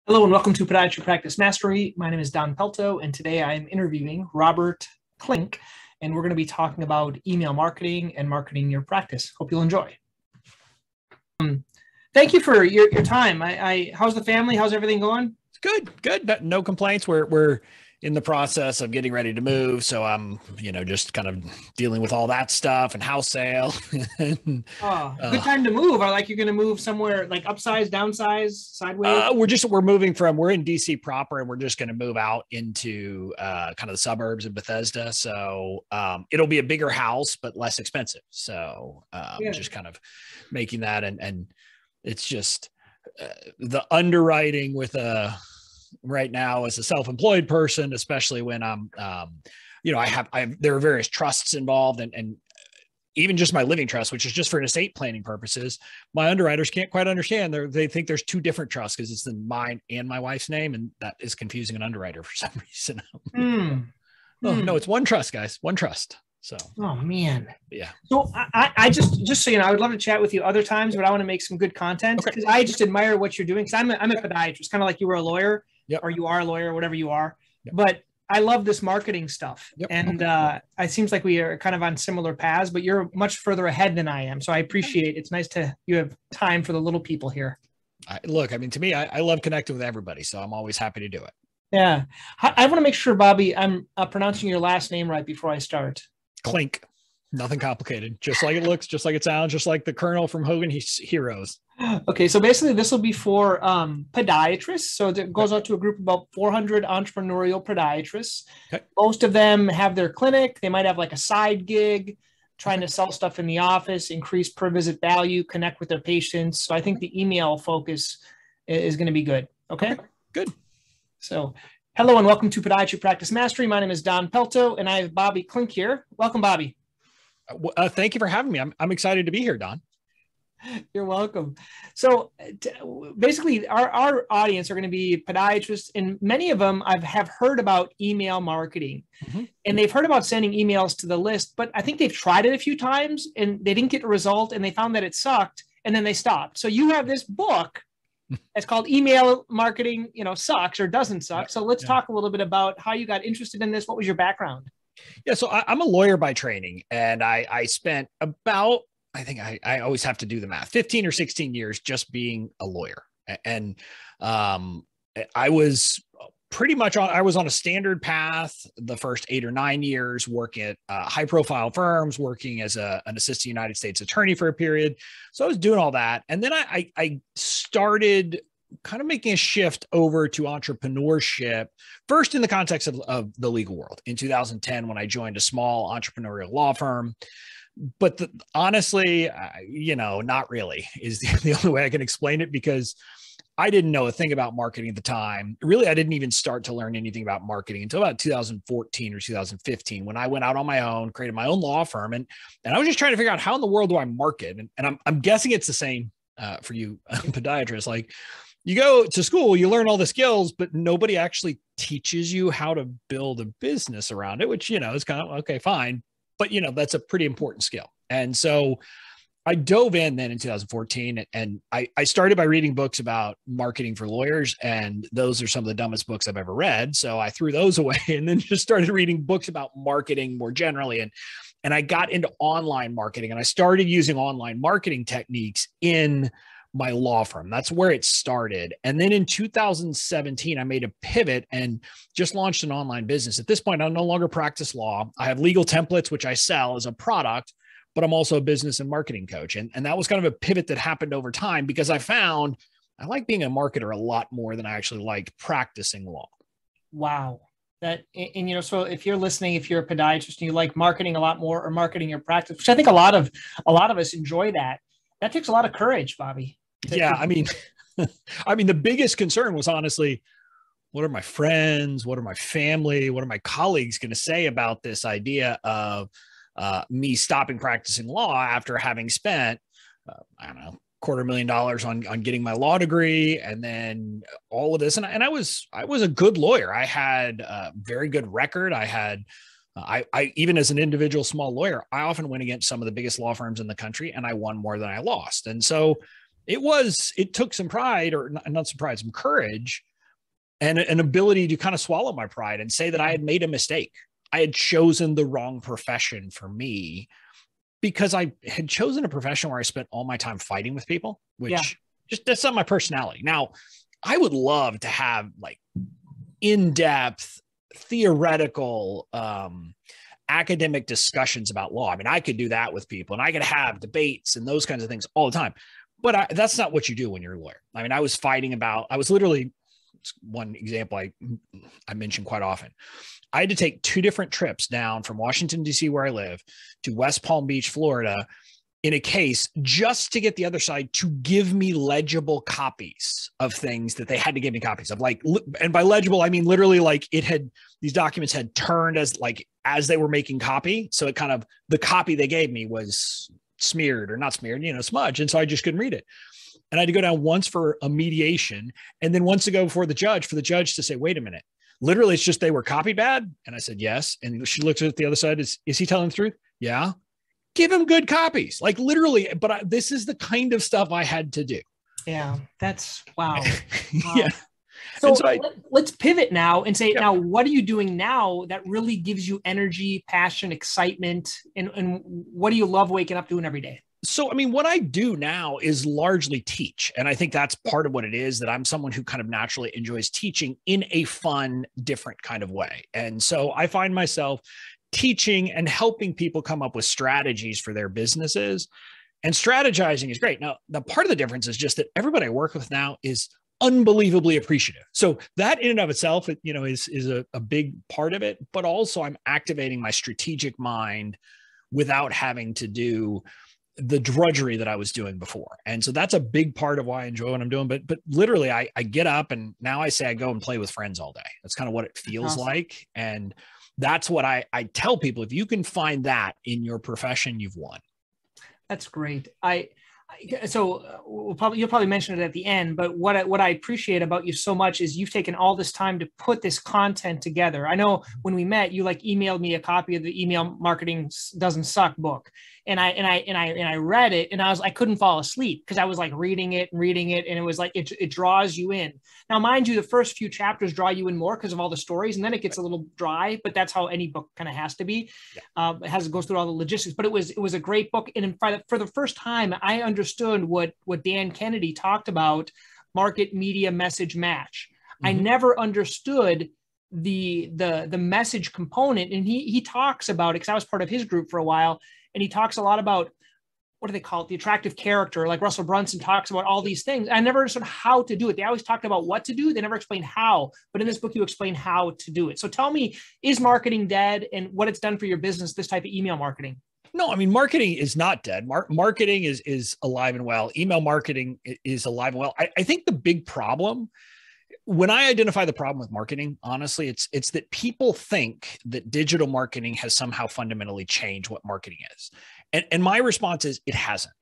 Hello and welcome to Podiatry Practice Mastery. My name is Don Pelto, and today I am interviewing Robert Klink, and we're going to be talking about email marketing and marketing your practice. Hope you'll enjoy. Thank you for your time. How's the family? How's everything going? Good. No complaints. We're in the process of getting ready to move. So I'm, just kind of dealing with all that stuff and house sale. Good time to move. Or like you're going to move somewhere like upsize, downsize, sideways? We're in DC proper, and we're just going to move out into kind of the suburbs of Bethesda. So it'll be a bigger house, but less expensive. So just kind of making that. And it's just the underwriting with right now as a self-employed person, especially when there are various trusts involved and even just my living trust, which is just for an estate planning purposes, my underwriters can't quite understand. They think there's two different trusts because it's in mine and my wife's name. And that is confusing an underwriter for some reason. No, it's one trust, guys, one trust. So, oh man. Yeah. So I just so you know, I would love to chat with you other times, but I want to make some good content because I just admire what you're doing. Because I'm a podiatrist, kind of like you were a lawyer. Yep. Or you are a lawyer, whatever you are. Yep. But I love this marketing stuff. Yep. And it seems like we are kind of on similar paths, but you're much further ahead than I am. So I appreciate it. It's nice you have time for the little people here. To me, I love connecting with everybody. So I'm always happy to do it. Yeah. I want to make sure, Bobby, I'm pronouncing your last name right before I start. Klink. Nothing complicated. Just like it looks, just like it sounds, just like the Colonel from Hogan Heroes. Okay, so basically this will be for podiatrists. So it goes out to a group of about 400 entrepreneurial podiatrists. Okay. Most of them have their clinic. They might have like a side gig, trying to sell stuff in the office, increase per visit value, connect with their patients. So I think the email focus is going to be good. Okay? Good. So hello and welcome to Podiatry Practice Mastery. My name is Don Pelto and I have Bobby Klink here. Welcome, Bobby. Thank you for having me. I'm excited to be here, Don. You're welcome. So basically our audience are going to be podiatrists, and many of them have heard about email marketing. Mm-hmm. And they've heard about sending emails to the list, but I think they've tried it a few times and they didn't get a result and they found that it sucked and then they stopped. So you have this book that's called Email Marketing, Sucks or Doesn't Suck. So let's talk a little bit about how you got interested in this. What was your background? Yeah, so I'm a lawyer by training, and I spent about, I think I always have to do the math, 15 or 16 years just being a lawyer. And I was I was on a standard path the first 8 or 9 years, working at high profile firms, working as an assistant United States attorney for a period. So I was doing all that. And then I started kind of making a shift over to entrepreneurship, first in the context of the legal world in 2010, when I joined a small entrepreneurial law firm. But honestly, not really is the only way I can explain it, because I didn't know a thing about marketing at the time. Really, I didn't even start to learn anything about marketing until about 2014 or 2015, when I went out on my own, created my own law firm. And I was just trying to figure out how in the world do I market? And I'm guessing it's the same for you podiatrists. Like, you go to school, you learn all the skills, but nobody actually teaches you how to build a business around it, which, is kind of, okay, fine. But, that's a pretty important skill. And so I dove in then in 2014, and I started by reading books about marketing for lawyers. And those are some of the dumbest books I've ever read. So I threw those away and then just started reading books about marketing more generally. And I got into online marketing, and I started using online marketing techniques in my law firm. That's where it started. And then in 2017, I made a pivot and just launched an online business. At this point, I no longer practice law. I have legal templates, which I sell as a product, but I'm also a business and marketing coach. And that was kind of a pivot that happened over time, because I found I like being a marketer a lot more than I actually liked practicing law. Wow. So if you're listening, if you're a podiatrist and you like marketing a lot more, or marketing your practice, which I think a lot of us enjoy, that takes a lot of courage, Bobby. Yeah. The biggest concern was honestly, what are my friends? What are my family? What are my colleagues going to say about this idea of me stopping practicing law after having spent, $250,000 on getting my law degree, and then all of this. And I was a good lawyer. I had a very good record. I even as an individual small lawyer, I often went against some of the biggest law firms in the country, and I won more than I lost. And so it took some pride, or not some pride, some courage, and an ability to kind of swallow my pride and say that I had made a mistake. I had chosen the wrong profession for me because I had chosen a profession where I spent all my time fighting with people, which just, that's not my personality. Now, I would love to have like in-depth theoretical, academic discussions about law. I mean, I could do that with people and I could have debates and those kinds of things all the time, but that's not what you do when you're a lawyer. I mean, I was literally, one example I mention quite often. I had to take 2 different trips down from Washington, D.C., where I live, to West Palm Beach, Florida, in a case just to get the other side to give me legible copies of things that they had to give me copies of. Like, and by legible, I mean literally like these documents had turned as they were making copy. So it kind of, the copy they gave me was smeared or not smeared, smudged. And so I just couldn't read it. And I had to go down once for a mediation and then once to go before the judge for the judge to say, wait a minute, literally it's just they were copied bad. And I said, yes. And she looks at the other side. Is he telling the truth? Yeah. Give him good copies, like literally. But this is the kind of stuff I had to do. Yeah. That's wow. Yeah. So let's pivot now and say, now, what are you doing now that really gives you energy, passion, excitement? And what do you love waking up doing every day? So, I mean, what I do now is largely teach. And I think that's part of what it is, that I'm someone who kind of naturally enjoys teaching in a fun, different kind of way. And so I find myself teaching and helping people come up with strategies for their businesses. And strategizing is great. Now, the part of the difference is just that everybody I work with now is unbelievably appreciative. So that in and of itself, is a big part of it, but also I'm activating my strategic mind without having to do the drudgery that I was doing before. And so that's a big part of why I enjoy what I'm doing. But literally I get up and now I say I go and play with friends all day. That's kind of what it feels like. And that's what I tell people. If you can find that in your profession, you've won. That's great. You'll probably mention it at the end, but what I appreciate about you so much is you've taken all this time to put this content together. I know when we met, you emailed me a copy of the Email Marketing Doesn't Suck book. And I read it and I couldn't fall asleep because I was reading it. And it was it draws you in. Now, mind you, the first few chapters draw you in more because of all the stories. And then it gets a little dry, but that's how any book kind of has to be. It goes through all the logistics, but it was a great book. And for the first time, I understood what Dan Kennedy talked about, market, media, message, match. Mm-hmm. I never understood the message component. And he talks about it because I was part of his group for a while. And he talks a lot about, what do they call it? The attractive character, like Russell Brunson talks about all these things. I never understood how to do it. They always talked about what to do. They never explained how, but in this book, you explain how to do it. So tell me, is marketing dead and what it's done for your business, this type of email marketing? No, I mean, marketing is not dead. Marketing is alive and well. Email marketing is alive and well. I think the big problem, when I identify the problem with marketing, honestly, it's that people think that digital marketing has somehow fundamentally changed what marketing is. And my response is it hasn't.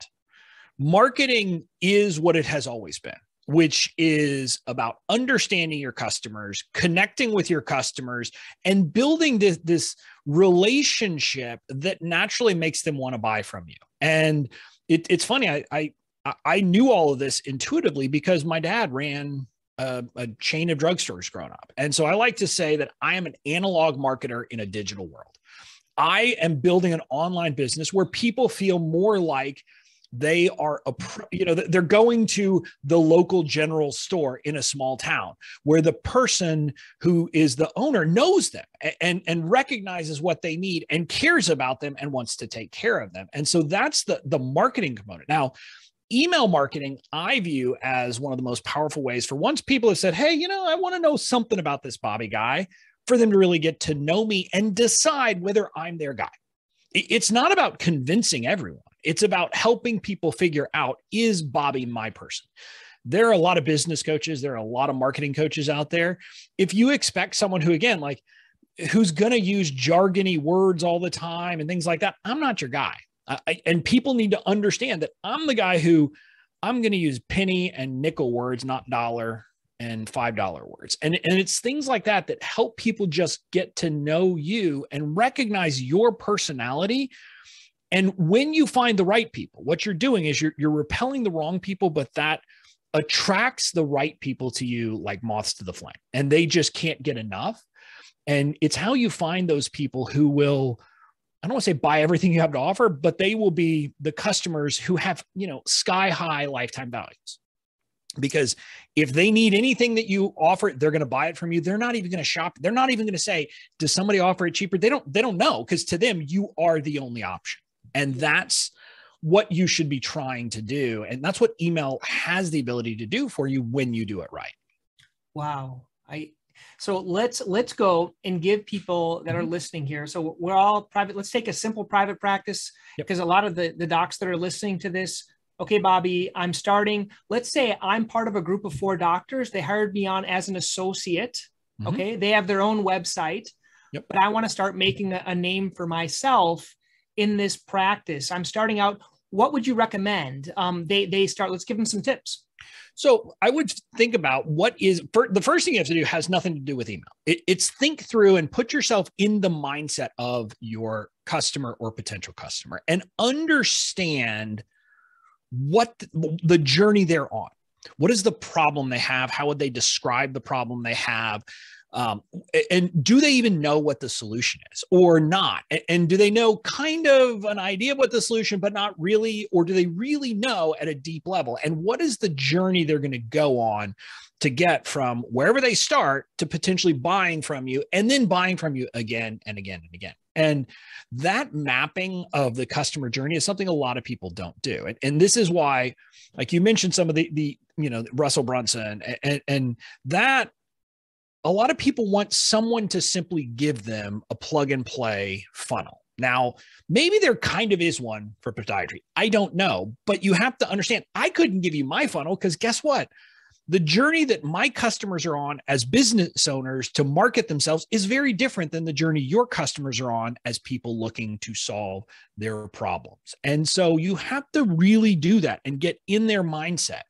Marketing is what it has always been, which is about understanding your customers, connecting with your customers, and building this relationship that naturally makes them want to buy from you. And it's funny, I knew all of this intuitively because my dad ran a chain of drugstores growing up. And so I like to say that I am an analog marketer in a digital world. I am building an online business where people feel more like they are, they're going to the local general store in a small town where the person who is the owner knows them and recognizes what they need and cares about them and wants to take care of them. And so that's the marketing component. Now, email marketing, I view as one of the most powerful ways for once people have said, hey, I want to know something about this Bobby guy, for them to really get to know me and decide whether I'm their guy. It's not about convincing everyone. It's about helping people figure out, is Bobby my person? There are a lot of business coaches. There are a lot of marketing coaches out there. If you expect someone who, again, who's going to use jargony words all the time and things like that, I'm not your guy. And people need to understand that I'm the guy who I'm going to use penny and nickel words, not dollar and $5 words. And it's things like that that help people just get to know you and recognize your personality. And when you find the right people, what you're doing is you're repelling the wrong people, but that attracts the right people to you like moths to the flame, and they just can't get enough. And it's how you find those people who will, I don't want to say buy everything you have to offer, but they will be the customers who have, sky high lifetime values. Because if they need anything that you offer, they're going to buy it from you. They're not even going to shop. They're not even going to say, does somebody offer it cheaper? They don't know, because to them, you are the only option. And that's what you should be trying to do. And that's what email has the ability to do for you when you do it right. Wow. So let's go and give people that are listening here. So we're all private. Let's take a simple private practice, because a lot of the docs that are listening to this, okay, Bobby, I'm starting. Let's say I'm part of a group of 4 doctors. They hired me on as an associate. Okay. They have their own website, but I want to start making a name for myself in this practice. I'm starting out. What would you recommend? They start, let's give them some tips. So I would think about the first thing you have to do has nothing to do with email. It's think through and put yourself in the mindset of your customer or potential customer and understand what the journey they're on. What is the problem they have? How would they describe the problem they have? And do they even know what the solution is or not? And do they know kind of an idea of what the solution, but not really? Or do they really know at a deep level? And what is the journey they're going to go on to get from wherever they start to potentially buying from you and then buying from you again and again and again? And that mapping of the customer journey is something a lot of people don't do. And this is why, like you mentioned, some of the Russell Brunson and that, a lot of people want someone to simply give them a plug and play funnel. Now, maybe there kind of is one for podiatry. I don't know, but you have to understand, I couldn't give you my funnel because guess what? The journey that my customers are on as business owners to market themselves is very different than the journey your customers are on as people looking to solve their problems. And so you have to really do that and get in their mindset.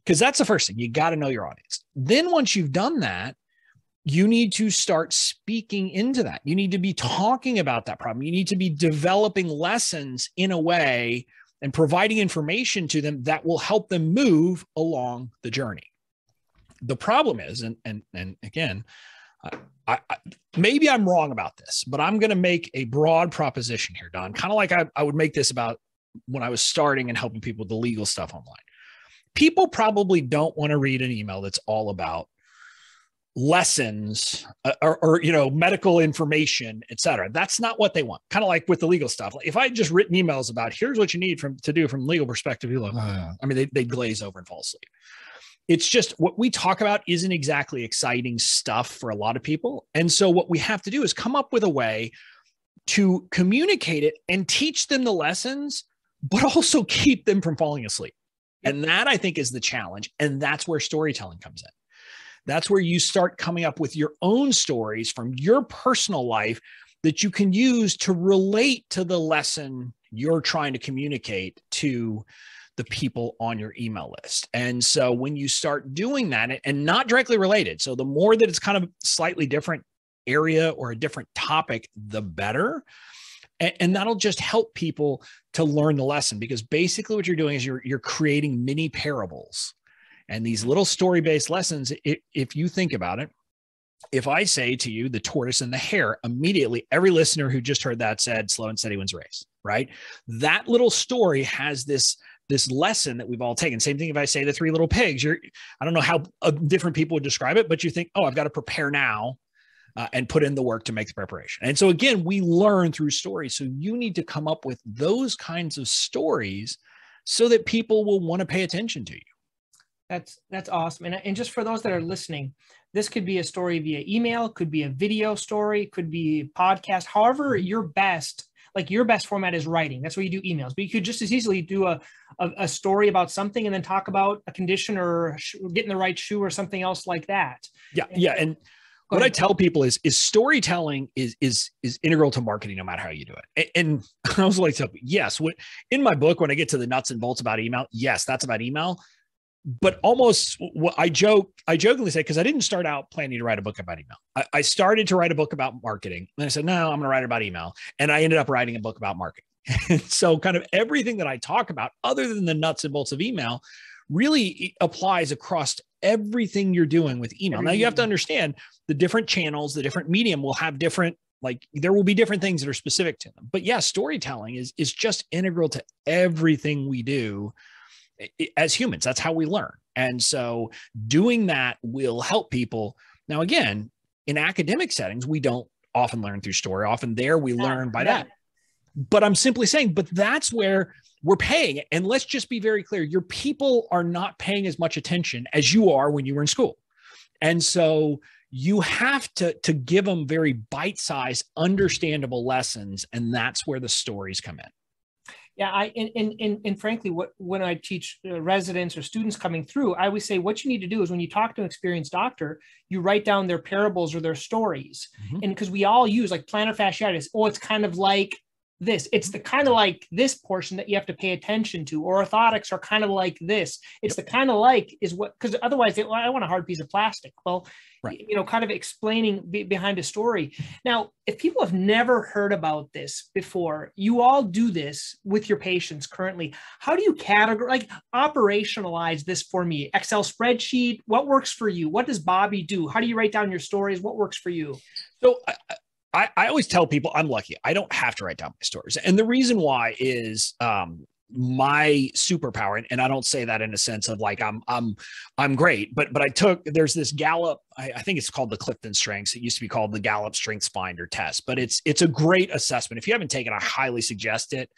Because that's the first thing. You got to know your audience. Then once you've done that, you need to start speaking into that. You need to be talking about that problem. You need to be developing lessons in a way and providing information to them that will help them move along the journey. The problem is, and again, I maybe I'm wrong about this, but I'm going to make a broad proposition here, Don, kind of like I would make this about when I was starting and helping people with the legal stuff online. People probably don't want to read an email that's all about lessons or medical information, et cetera. That's not what they want. Kind of like with the legal stuff. If I had just written emails about here's what you need to do from a legal perspective, you're like, they'd glaze over and fall asleep. It's just what we talk about isn't exactly exciting stuff for a lot of people. And so what we have to do is come up with a way to communicate it and teach them the lessons, but also keep them from falling asleep. And that, I think, is the challenge. And that's where storytelling comes in. That's where you start coming up with your own stories from your personal life that you can use to relate to the lesson you're trying to communicate to the people on your email list. And so when you start doing that and not directly related, so the more that it's kind of slightly different area or a different topic, the better. And that'll just help people to learn the lesson, because basically what you're doing is you're creating mini parables and these little story-based lessons. If you think about it, if I say to you, the tortoise and the hare, immediately every listener who just heard that said, slow and steady wins the race, right? That little story has this lesson that we've all taken. Same thing if I say the 3 little pigs. I don't know how different people would describe it, but you think, oh, I've got to prepare now. And put in the work to make the preparation. And so again, we learn through stories. So you need to come up with those kinds of stories so that people will want to pay attention to you. That's awesome. And just for those that are listening, this could be a story via email, could be a video story, could be a podcast, however your best format is writing. That's where you do emails, but you could just as easily do a story about something and then talk about a condition or getting the right shoe or something else like that. Yeah. And what I tell people is storytelling is integral to marketing, no matter how you do it. And I was like, yes, in my book, when I get to the nuts and bolts about email, yes, that's about email. But almost what I jokingly say, because I didn't start out planning to write a book about email. I started to write a book about marketing. And I said, no, I'm going to write about email. And I ended up writing a book about marketing. And so kind of everything that I talk about, other than the nuts and bolts of email, really applies across everything you're doing with email. Now you have to understand the different channels, the different medium will have different, like there will be different things that are specific to them. But yeah, storytelling is just integral to everything we do as humans. That's how we learn. And so doing that will help people. Now, again, in academic settings, we don't often learn through story. Often there we learn by that. But I'm simply saying, but that's where we're paying. And let's just be very clear. Your people are not paying as much attention as you are when you were in school. And so you have to give them very bite-sized, understandable lessons. And that's where the stories come in. Yeah, and frankly, when I teach residents or students coming through, I always say what you need to do is when you talk to an experienced doctor, you write down their parables or their stories. Mm-hmm. And because we all use like plantar fasciitis, it's kind of like this. It's the kind of like this portion that you have to pay attention to. Or orthotics are kind of like this. It's the kind of like is what, because otherwise I want a hard piece of plastic. Well, right. Kind of explaining behind a story. Now, if people have never heard about this before, you all do this with your patients currently. How do you operationalize this for me? Excel spreadsheet, what works for you? What does Bobby do? How do you write down your stories? What works for you? So I always tell people I'm lucky. I don't have to write down my stories. And the reason why is my superpower. And I don't say that in a sense of like, I'm great, but there's this Gallup, I think it's called the Clifton Strengths. It used to be called the Gallup Strengths Finder test, but it's a great assessment. If you haven't taken it, I highly suggest it.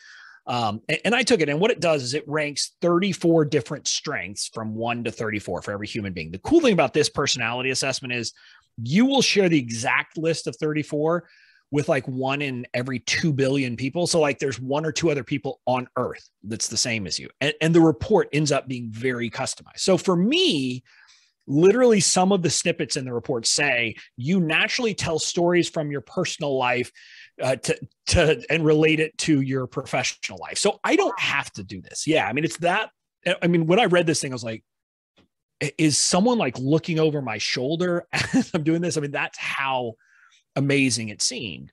And I took it, and what it does is it ranks 34 different strengths from 1 to 34 for every human being. The cool thing about this personality assessment is you will share the exact list of 34 with like 1 in every 2 billion people. So like there's 1 or 2 other people on earth that's the same as you. And the report ends up being very customized. So for me, literally some of the snippets in the report say you naturally tell stories from your personal life and relate it to your professional life. So I don't have to do this. Yeah. I mean, it's that, when I read this thing, I was like, is someone like looking over my shoulder as I'm doing this? I mean, that's how amazing it seemed.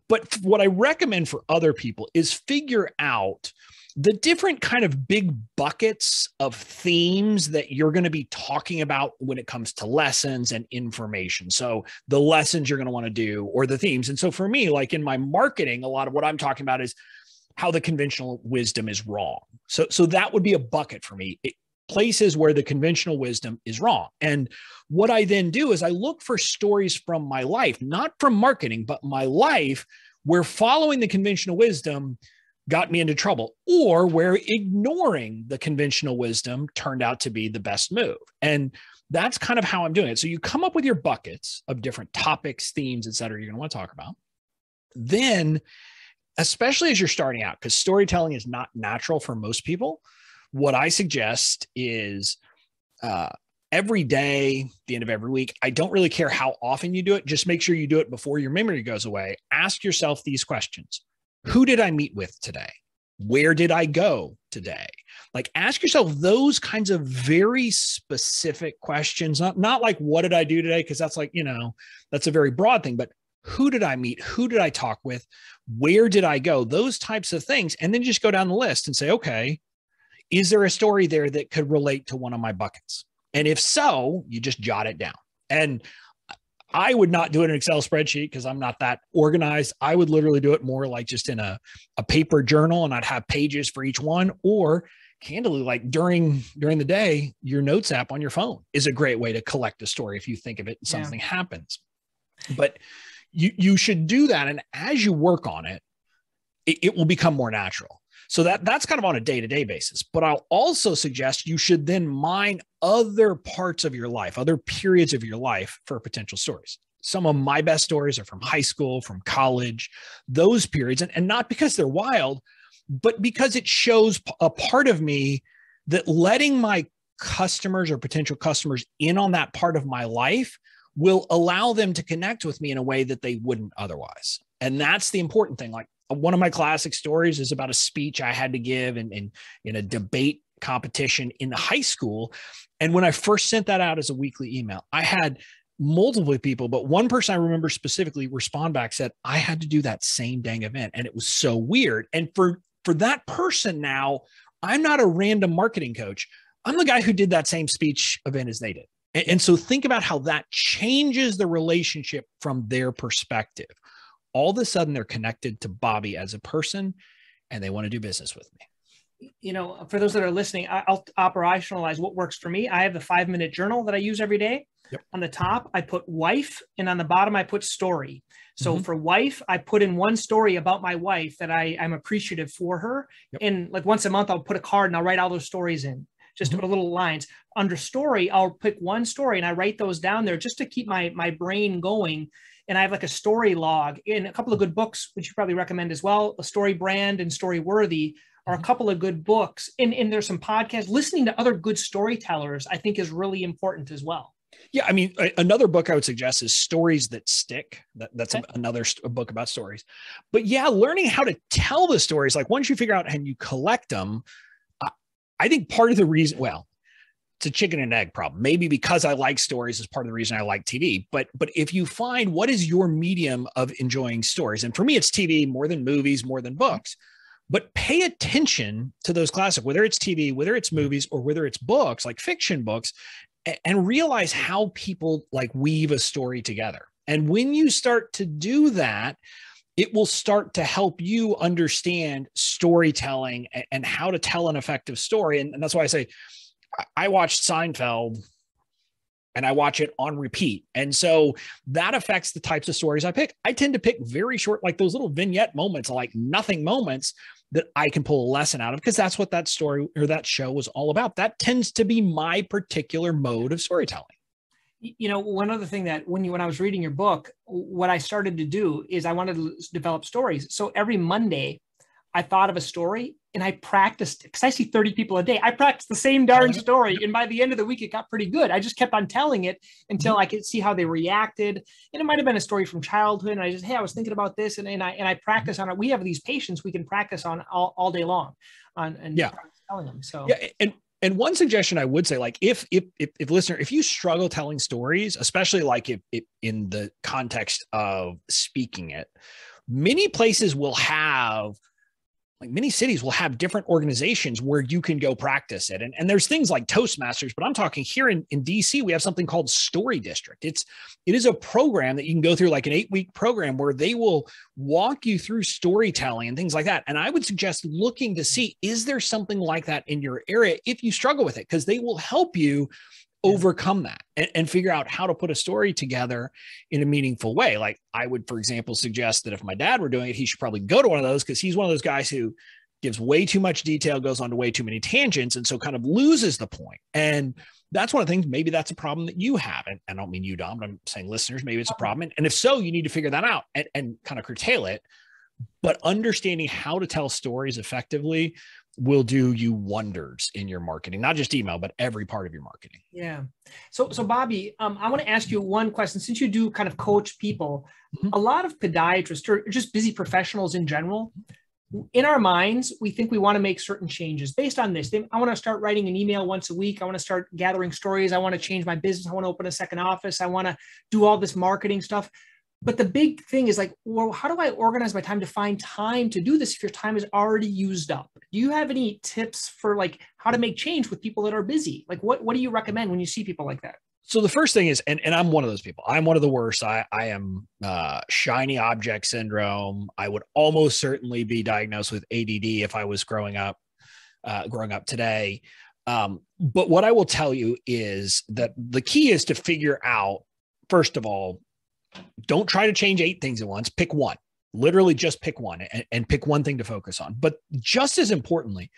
But what I recommend for other people is figure out the different kind of big buckets of themes that you're going to be talking about when it comes to lessons and information. So the lessons you're going to want to do or the themes. And so for me, like in my marketing, a lot of what I'm talking about is how the conventional wisdom is wrong. So that would be a bucket for me. Places where the conventional wisdom is wrong. And what I then do is I look for stories from my life, not from marketing, but my life where following the conventional wisdom got me into trouble or where ignoring the conventional wisdom turned out to be the best move. And that's kind of how I'm doing it. So you come up with your buckets of different topics, themes, et cetera, you're going to want to talk about. Then, especially as you're starting out, because storytelling is not natural for most people, what I suggest is every day, the end of every week, I don't really care how often you do it. Just make sure you do it before your memory goes away. Ask yourself these questions. Who did I meet with today? Where did I go today? Like ask yourself those kinds of very specific questions, not like, what did I do today? Because that's like, that's a very broad thing, but who did I meet? Who did I talk with? Where did I go? Those types of things. And then just go down the list and say, okay, is there a story there that could relate to one of my buckets? And if so, you just jot it down. And I would not do it in an Excel spreadsheet because I'm not that organized. I would literally do it more like just in a paper journal, and I'd have pages for each one, or candidly, like during the day, your notes app on your phone is a great way to collect a story if you think of it and something happens. But you should do that. And as you work on it, it will become more natural. So that's kind of on a day-to-day basis. But I'll also suggest you should then mine other parts of your life, other periods of your life for potential stories. Some of my best stories are from high school, from college, those periods. And not because they're wild, but because it shows a part of me that letting my customers or potential customers in on that part of my life will allow them to connect with me in a way that they wouldn't otherwise. And that's the important thing. Like, one of my classic stories is about a speech I had to give in a debate competition in high school. And when I first sent that out as a weekly email, I had multiple people, but one person I remember specifically respond back, said, I had to do that same dang event. And it was so weird. And for that person now, I'm not a random marketing coach. I'm the guy who did that same speech event as they did. And so think about how that changes the relationship from their perspective. All of a sudden, they're connected to Bobby as a person, and they want to do business with me. You know, for those that are listening, I'll operationalize what works for me. I have the 5-minute journal that I use every day. Yep. On the top, I put wife, and on the bottom, I put story. So for wife, I put in one story about my wife that I'm appreciative for her. Yep. And like once a month, I'll put a card and I'll write all those stories in. Just to put little lines. Under story, I'll pick one story and I write those down there just to keep my brain going. And I have like a story log in a couple of good books, which you probably recommend as well. A Story Brand and Story Worthy are a couple of good books. And there's some podcasts. Listening to other good storytellers, I think, is really important as well. Yeah. I mean, another book I would suggest is Stories That Stick. That's another book about stories. But yeah, learning how to tell the stories, like once you figure out and you collect them, I think part of the reason, well, it's a chicken and egg problem. Maybe because I like stories is part of the reason I like TV. But if you find what is your medium of enjoying stories, and for me, it's TV more than movies, more than books, but pay attention to those classic, whether it's TV, whether it's movies, or whether it's books, like fiction books, and realize how people like weave a story together. And when you start to do that, it will start to help you understand storytelling and how to tell an effective story. And that's why I say I watched Seinfeld and I watch it on repeat. And so that affects the types of stories I pick. I tend to pick very short, like those little vignette moments, like nothing moments that I can pull a lesson out of, because that's what that story or that show was all about. That tends to be my particular mode of storytelling. You know, one other thing that when I was reading your book, what I started to do is I wanted to develop stories. So every Monday I thought of a story and I practiced it, because I see 30 people a day. I practiced the same darn story. And by the end of the week, it got pretty good. I just kept on telling it until I could see how they reacted. And it might've been a story from childhood. And I just, hey, I was thinking about this. And I practice on it. We have these patients we can practice on all day long telling them. So yeah. And one suggestion I would say, like if listener, if you struggle telling stories, especially like if in the context of speaking it, many places will have, like many cities will have different organizations where you can go practice it. And there's things like Toastmasters, but I'm talking here in DC, we have something called Story District. It is a program that you can go through, like an 8-week program where they will walk you through storytelling and things like that. And I would suggest looking to see, is there something like that in your area if you struggle with it? Because they will help you overcome that and figure out how to put a story together in a meaningful way. Like I would, for example, suggest that if my dad were doing it, he should probably go to one of those, because he's one of those guys who gives way too much detail, goes on to way too many tangents, and so kind of loses the point. And that's one of the things, maybe that's a problem that you have. And I don't mean you, Dom, but I'm saying listeners, maybe it's a problem. And if so, you need to figure that out and kind of curtail it. But understanding how to tell stories effectively will do you wonders in your marketing, not just email, but every part of your marketing. Yeah. So Bobby, I want to ask you one question. Since you do kind of coach people, a lot of podiatrists or just busy professionals in general, in our minds, we think we want to make certain changes based on this. I want to start writing an email once a week. I want to start gathering stories. I want to change my business. I want to open a second office. I want to do all this marketing stuff. But the big thing is like, well, how do I organize my time to find time to do this if your time is already used up? Do you have any tips for like how to make change with people that are busy? Like what do you recommend when you see people like that? So the first thing is, and I'm one of those people. I'm one of the worst. I am shiny object syndrome. I would almost certainly be diagnosed with ADD if I was growing up today. But what I will tell you is that the key is to figure out, first of all, don't try to change 8 things at once. Pick one, literally just pick one and pick one thing to focus on. But just as importantly,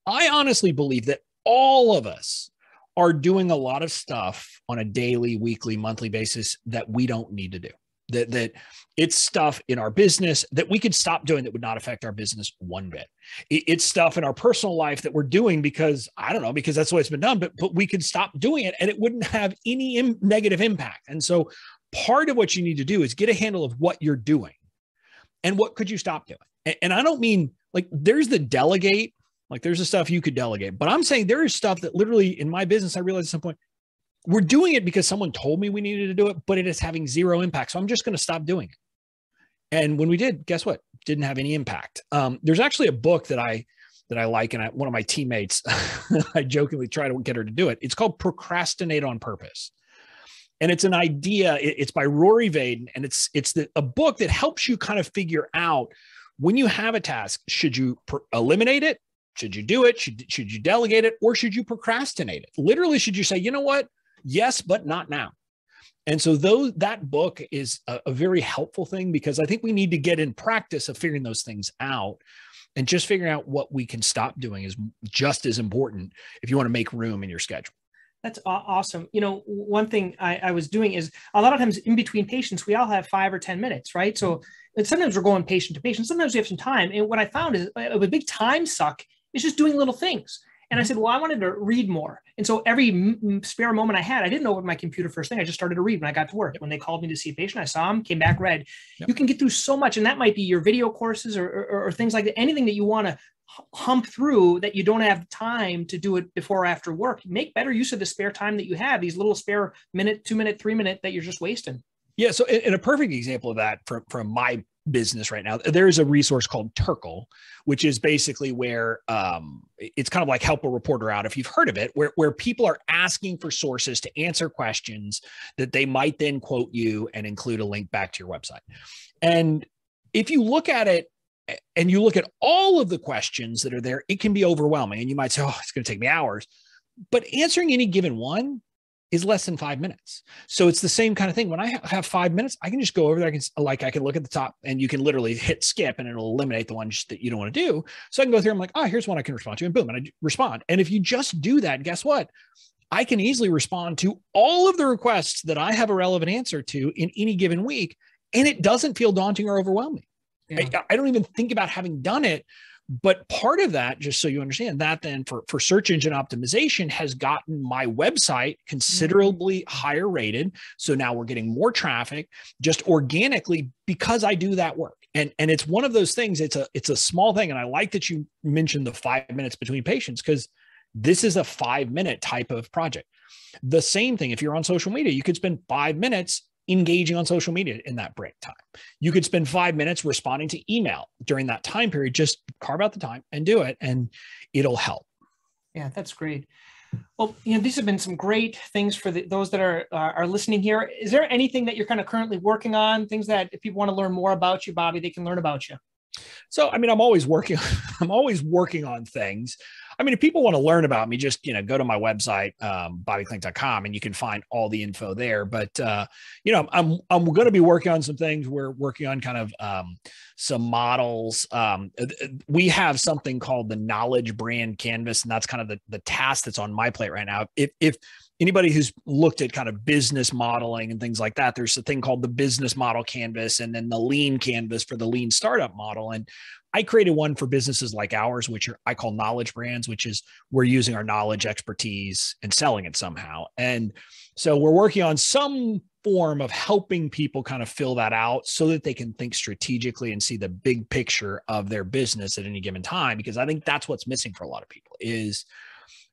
I honestly believe that all of us are doing a lot of stuff on a daily, weekly, monthly basis that we don't need to do. That it's stuff in our business that we could stop doing that would not affect our business one bit. It's stuff in our personal life that we're doing because, I don't know, because that's the way it's been done, but we could stop doing it and it wouldn't have any negative impact. And so part of what you need to do is get a handle of what you're doing and what could you stop doing. And I don't mean like there's the delegate, like there's the stuff you could delegate, but I'm saying there is stuff that literally in my business, I realized at some point, we're doing it because someone told me we needed to do it, but it is having zero impact. So I'm just going to stop doing it. And when we did, guess what? Didn't have any impact. There's actually a book that I that I like. And one of my teammates, I jokingly try to get her to do it. It's called Procrastinate on Purpose. And it's an idea. It's by Rory Vaden. And it's a book that helps you kind of figure out when you have a task, should you eliminate it? Should you do it? Should you delegate it? Or should you procrastinate it? Literally, should you say, you know what? Yes, but not now. And so that book is a very helpful thing, because I think we need to get in practice of figuring those things out, and just figuring out what we can stop doing is just as important if you want to make room in your schedule. That's awesome. You know, one thing I was doing is a lot of times in between patients, we all have 5 or 10 minutes, right? So sometimes we're going patient to patient. Sometimes we have some time. And what I found is a big time suck is just doing little things. And I said, well, I wanted to read more. And so every spare moment I had, I didn't open my computer first thing. I just started to read when I got to work. When they called me to see a patient, I saw him, came back, read. Yep. You can get through so much. And that might be your video courses or things like that. Anything that you want to hump through that you don't have time to do it before or after work. Make better use of the spare time that you have, these little spare minute, 2 minute, 3 minute that you're just wasting. Yeah. So in a perfect example of that from my business right now, there is a resource called Turkle, which is basically where it's kind of like Help a Reporter Out, if you've heard of it, where people are asking for sources to answer questions that they might then quote you and include a link back to your website. And if you look at it and you look at all of the questions that are there, it can be overwhelming. And you might say, oh, it's going to take me hours. But answering any given one is less than 5 minutes. So it's the same kind of thing. When I have 5 minutes, I can just go over there. I can look at the top, and you can literally hit skip and it'll eliminate the ones that you don't want to do. So I can go through. I'm like, oh, here's one I can respond to, and boom, and I respond. And if you just do that, guess what? I can easily respond to all of the requests that I have a relevant answer to in any given week. And it doesn't feel daunting or overwhelming. Yeah. I don't even think about having done it. But part of that, just so you understand, that then for search engine optimization has gotten my website considerably higher rated. So now we're getting more traffic just organically because I do that work. And it's one of those things, it's a small thing. And I like that you mentioned the 5 minutes between patients, because this is a 5-minute type of project. The same thing, if you're on social media, you could spend 5 minutes engaging on social media in that break time. You could spend 5 minutes responding to email during that time period. Just carve out the time and do it, and it'll help. Yeah, that's great. Well, these have been some great things for those that are listening here. Is there anything that you're kind of currently working on, things that if people want to learn more about you, Bobby, they can learn about you? So, I mean, I'm always working on things. I mean, if people want to learn about me, just, go to my website, bobbyklink.com, and you can find all the info there. But, I'm going to be working on some things. We're working on kind of some models. We have something called the Knowledge Brand Canvas, and that's kind of the task that's on my plate right now. If anybody who's looked at kind of business modeling and things like that, there's a thing called the Business Model Canvas, and then the Lean Canvas for the Lean Startup Model. And I created one for businesses like ours, which I call knowledge brands, which is we're using our knowledge, expertise, and selling it somehow. And so we're working on some form of helping people kind of fill that out so that they can think strategically and see the big picture of their business at any given time. Because I think that's what's missing for a lot of people, is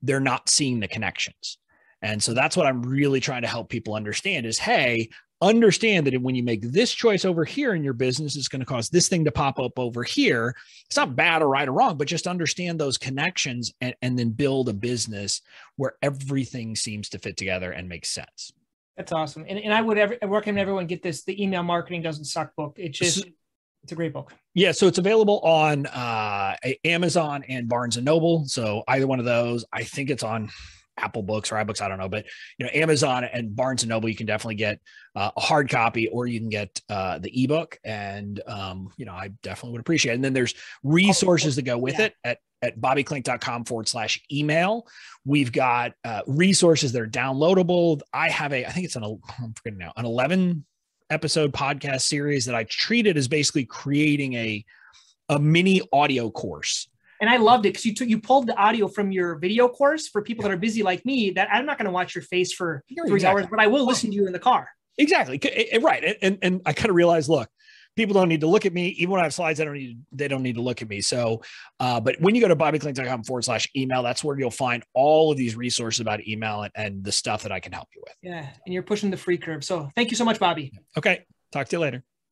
they're not seeing the connections. And so that's what I'm really trying to help people understand is, hey, understand that when you make this choice over here in your business, it's going to cause this thing to pop up over here. It's not bad or right or wrong, but just understand those connections and then build a business where everything seems to fit together and make sense. That's awesome. And I would recommend everyone get this, the Email Marketing Doesn't Suck book. It's a great book. Yeah. So it's available on Amazon and Barnes & Noble. So either one of those. I think it's on Apple Books or iBooks, I don't know, but Amazon and Barnes & Noble, you can definitely get a hard copy, or you can get the ebook. And I definitely would appreciate it. And then there's resources that go with it at bobbyklink.com/email. We've got resources that are downloadable. I think it's I'm forgetting now, an 11 episode podcast series that I treated as basically creating a mini audio course. And I loved it because you pulled the audio from your video course for people that are busy like me, that I'm not going to watch your face for 3 hours, but I will listen to you in the car. Exactly. Right. And I kind of realized, look, people don't need to look at me. Even when I have slides, they don't need to look at me. So, but when you go to bobbyklink.com/email, that's where you'll find all of these resources about email and the stuff that I can help you with. Yeah. And you're pushing the free curve. So thank you so much, Bobby. Okay. Talk to you later.